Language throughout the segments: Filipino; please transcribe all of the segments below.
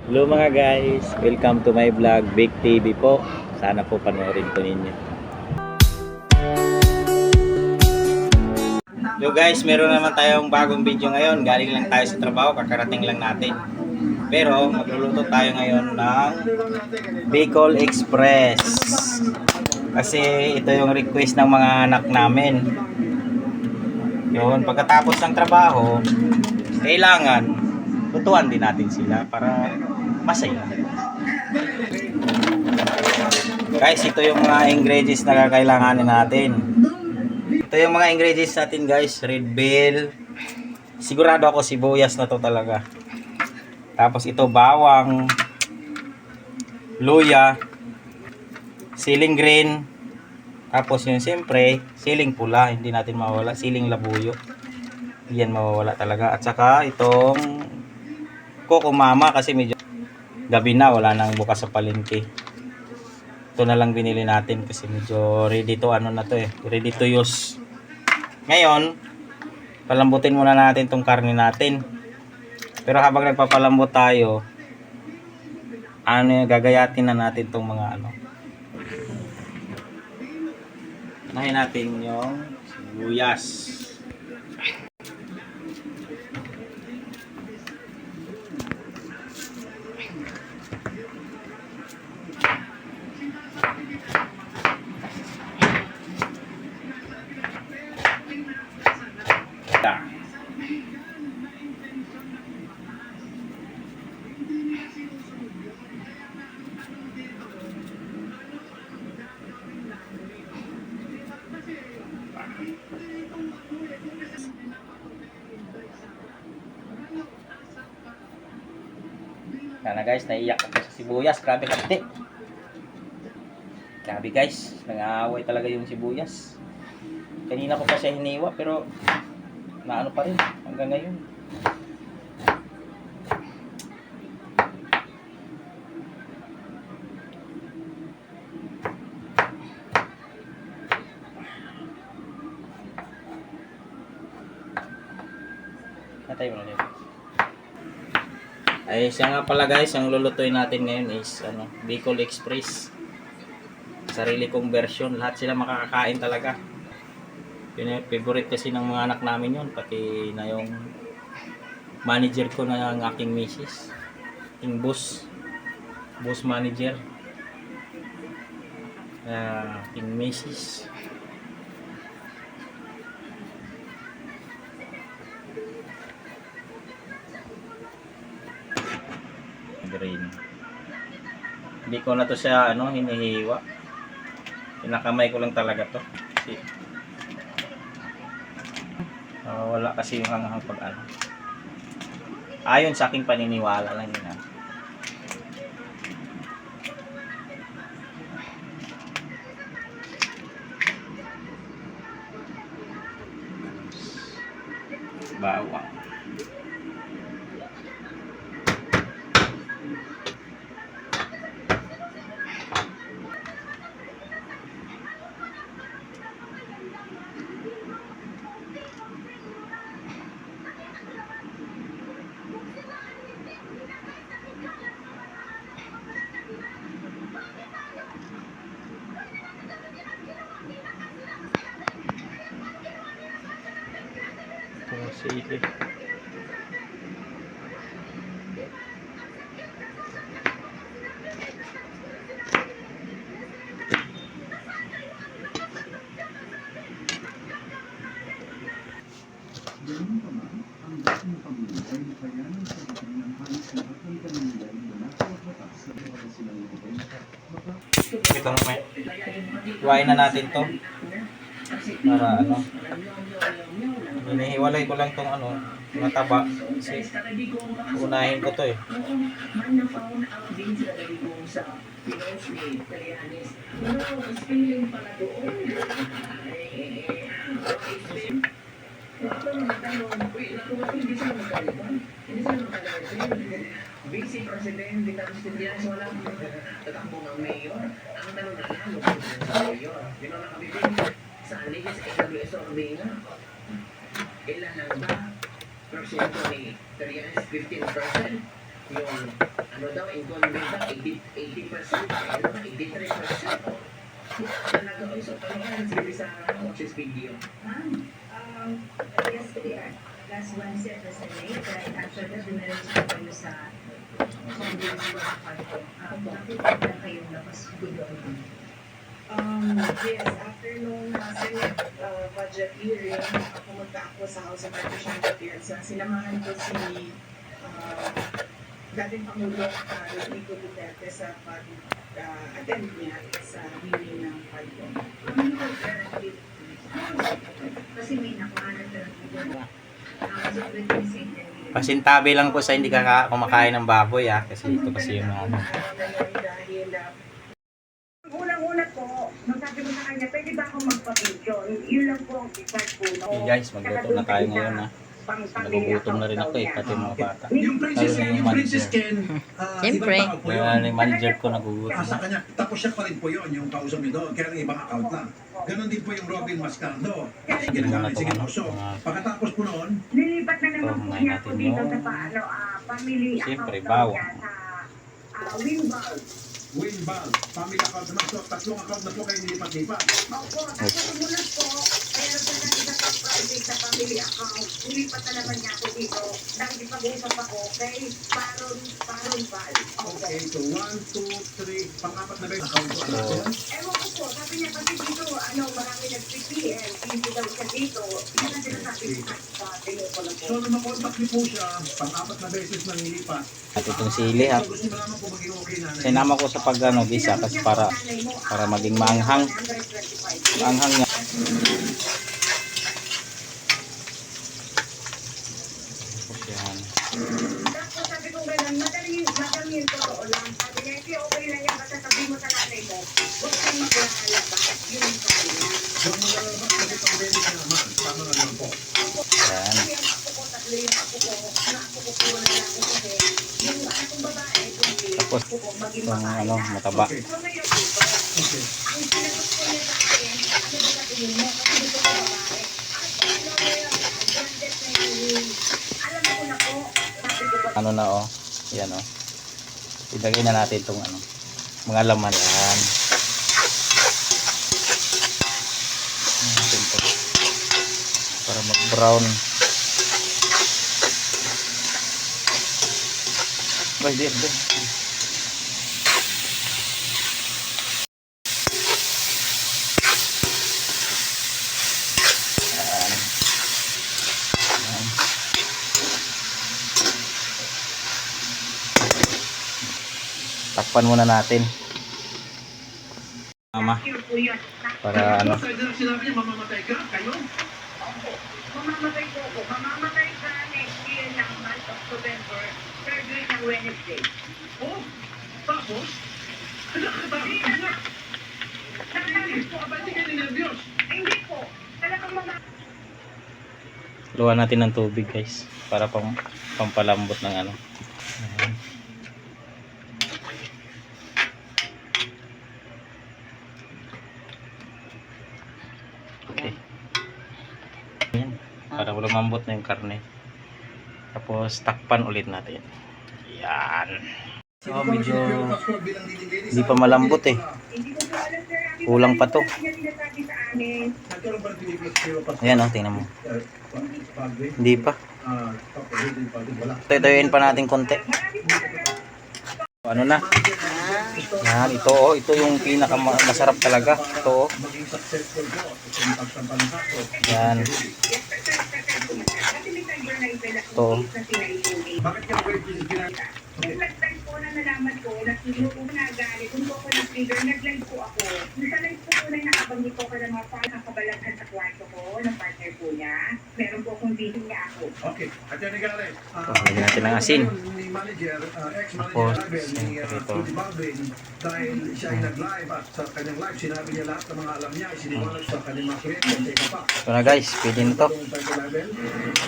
Hello mga guys, welcome to my vlog, Big TV po. Sana po panoorin ko ninyo. Hello guys, meron naman tayong bagong video ngayon. Galing lang tayo sa trabaho, kakarating lang natin. Pero magluluto tayo ngayon ng Bicol Express. Kasi ito yung request ng mga anak namin. Yun, pagkatapos ng trabaho, kailangan lutuan din natin sila para masaya. Guys, ito yung mga ingredients na kakailanganin natin. Ito yung mga ingredients natin guys. Red bell. Sigurado ako sibuyas na to talaga. Tapos ito bawang, luya, siling green. Tapos yun siyempre, siling pula. Hindi natin mawala. Siling labuyo. Yan mawawala talaga. At saka itong kukumama kasi medyo gabi na, wala nang bukas sa palengke. Ito na lang binili natin kasi medyo ready to ready to use. Ngayon, palambutin muna natin tong karne natin. Pero habang nagpapalambot tayo, gagayatin na natin tong mga Unahin natin yung sibuyas. Sana guys, naiyak ako sa sibuyas. Grabe kati. Grabe guys, nang-aaway talaga yung sibuyas. Kanina ko pa siya hiniwa pero naano pa rin hanggang ngayon. Natay mo na rin. Ay, siya nga pala guys, ang lulutuin natin ngayon is Bicol Express. Sarili kong version, lahat sila makakakain talaga. Yun yung favorite kasi ng mga anak namin yun, pati na yung manager ko na ang aking misis. Yung boss manager. Aking misis. Green. Hindi ko na to siya hinihiwa. Pinakamay ko lang talaga to. Kasi wala kasi yung hanghang pag ayon sa aking paniniwala lang yun. Bawang. Sili. Ito na may iwain na natin to para hinihiwalay ko lang tong mataba kasi unahin ko to Vice Presidente Constituyas walang tatakbo ng mayor. Ang tanong na lang, sa mayor. Di ba nakabibig sa aligis AWS survey nga? Ilan lang ba? Percento ni Trias, 15%. yung ano daw, incumbent daw, 80%, ano ba, 83%. Talaga, oy, so talaga, sige sa Oxys video. Yesterday, last Wednesday at the Senate, actually, dumalang siya kayo sa Congress for Parto. Bakit na kayong labas doon? Yes, after nung Senate budget hearing, pumunta ako sa House of Representatives. Sinamahan ko si dating Pangulo Rodrigo Duterte sa pag-attend niya sa meeting ng Parto. Ano yung alternative? Kasi may nakuhanan ka ng video. So, with the same thing. Pasintabi lang po sa hindi kumakain ng baboy kasi ito kasi yung ano. Dahil Unang-una po, magsabi ko sa kanya, pwede ba akong magpa-video? Yun lang po ang start po. Okay guys, magluto na tayo ngayon Nagugutom na rin ako pati mga bata. Yung Princess Ken, yung Princess Ken, Siyempre. ibang tao po yun. Yung manager ko nagugutom Sa na. kanya, tapos siya pa rin po yun, yung kausap niyo doon, kaya lang ibang account lang. Ganon din po yung Robin Mascardo. Ginagamit, sige po. So, pagkatapos po noon, Nilipat na naman po Kumain niya natin po dito yung- sa family Siyempre, account daw bawang. niya sa Winbal. Winbal, family account naman. So, tatlong account na po kayo nilipat-lipat. Opo, tapos sumunod po, kaya po na isa sa private sa family account. Nilipat na naman niya ako dito. Dahil pag-uusap ako kay Paron Val. Okay, so 1, 2, 3, pang-apat na ba yung account po? Ewan ko po, sabi niya kasi dito, marami nag-PPL, hindi daw siya dito. Yan ang sinasabi ko sa telepono po. So, nung makontak niyo po siya, pang-apat na beses nang nilipat. At itong sili ha. So, gusto niyo malaman po maging okay na. Sinama ko sa gisa kasi para maging maanghang. Maanghang niya. Tapos yan. Tapos sabi ko gano'n, madali yung totoo lang. Sabi niya, hindi okay lang yan, basta sabi mo sa nanay mo, huwag kang maglalala ba? Yun yung sabi niya. So, malalabas kasi pandemic na naman. Tama na naman po. Yan. Kasi yung ako ko, tatlo yung ako ko, na ako ko puro na lang ako kasi, yung anak kong babae, kundi, Tapos, ako ko maging itong makaila. mataba. Okay. So ngayon dito, Okay. ang sinagot ko niya sa akin, ano ba sabihin mo? Kasi gusto ko babae. At ano na yun, branded na yun. Alam ko na po, sabi ko ba, Ano na Yan Ilagay na natin itong mga laman. Yan. Natin to. Para mag-brown. Pwede. Yan. Yan. Takpan muna natin. Mama, sure po yun. para Pwede lang sinabi niya, mamamatay ka, kayo? Mamamatay po ako. Mamamatay ka next year ng month of November, third week ng Wednesday. Oh, tapos? Nakakatakot ka na. Nakakalit po. Ba't di ka nervyos? Hindi po. Talagang luwan natin ng tubig guys para pampalambot ng Ayan. Okay. Ayan. Para lumambot na yung karne. Tapos takpan ulit natin. Yan. So medyo hindi pa malambot hindi ko po alam, sir. Kulang pa to. Hindi niya sinasabi sa amin. Nagkaroon ba ng Pilipinas pero pas- Ayan tingnan mo. Padre? Hindi pa. Wala. Tuyuin pa natin konti. Marami po talaga. Ano na? Yan, ito yung pinakamasarap talaga. Ito Maging successful po. Itong pagsampalasa ko. Yan. Yes, sir. Kasi may cyber na ipela Ito. sa sinayuni. Bakit ka ba yung Yung nag-live po na nalaman ko, nagsiguro ko na galit, kung po ako nag-trigger, nag-live po ako. Sa live po na nakabanggit ko ng mga nakakabalaghan sa kwarto ko, ng partner po niya. Meron po akong video niya ako. Okay. At yan ni Gareth. lagyan natin ng asin. Ni manager, ex-manager Tapos, Ravel, ni ito. Rudy Baldwin, dahil siya ay nag-live at sa kanyang live, sinabi niya lahat ng mga alam niya, isiniwanag sa kanyang mga kliyente, sa iba pa. Ito na guys, pwede na to. Yung Cyber Level,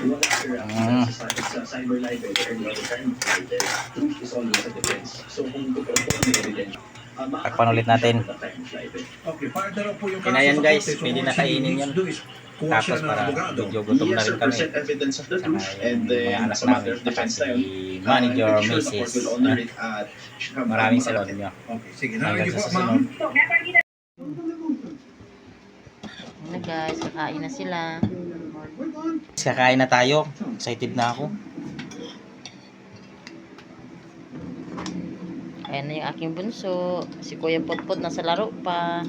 Wala sir, Mm. sa cyber libel or any other kind of libel, truth is always a defense. So kung tuturuan yung evidence, Takpan ulit natin. Okay, partner po yung Okay na yan, kaso sa guys. korte. So, Pwede kung na si kainin needs yan. to do is kuha siya Tapos ng para abogado. medyo gutom na Yes, rin sir, kami. present evidence of the Saka truth, and yung mga then anak as a matter namin, of defense saka time, si manager, I'm sure the court Mrs. will honor it at should have Maraming makalapit. salon nyo. Okay, sige. Hanggang Narinig sa po, susunod. ma'am. So, napakita Na guys, kakain na sila. Kakain na tayo. Excited na ako. Ayan na yung aking bunso. Si Kuya Potpot nasa laro pa.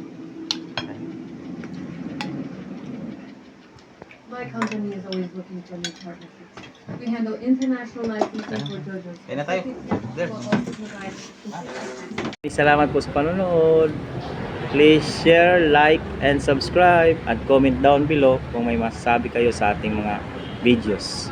My company is always looking for new partnerships. We handle international licensing for JoJo's. Kaya na tayo. There. We'll also provide Salamat po sa panonood. Please share, like, and subscribe at comment down below kung may masasabi kayo sa ating mga videos.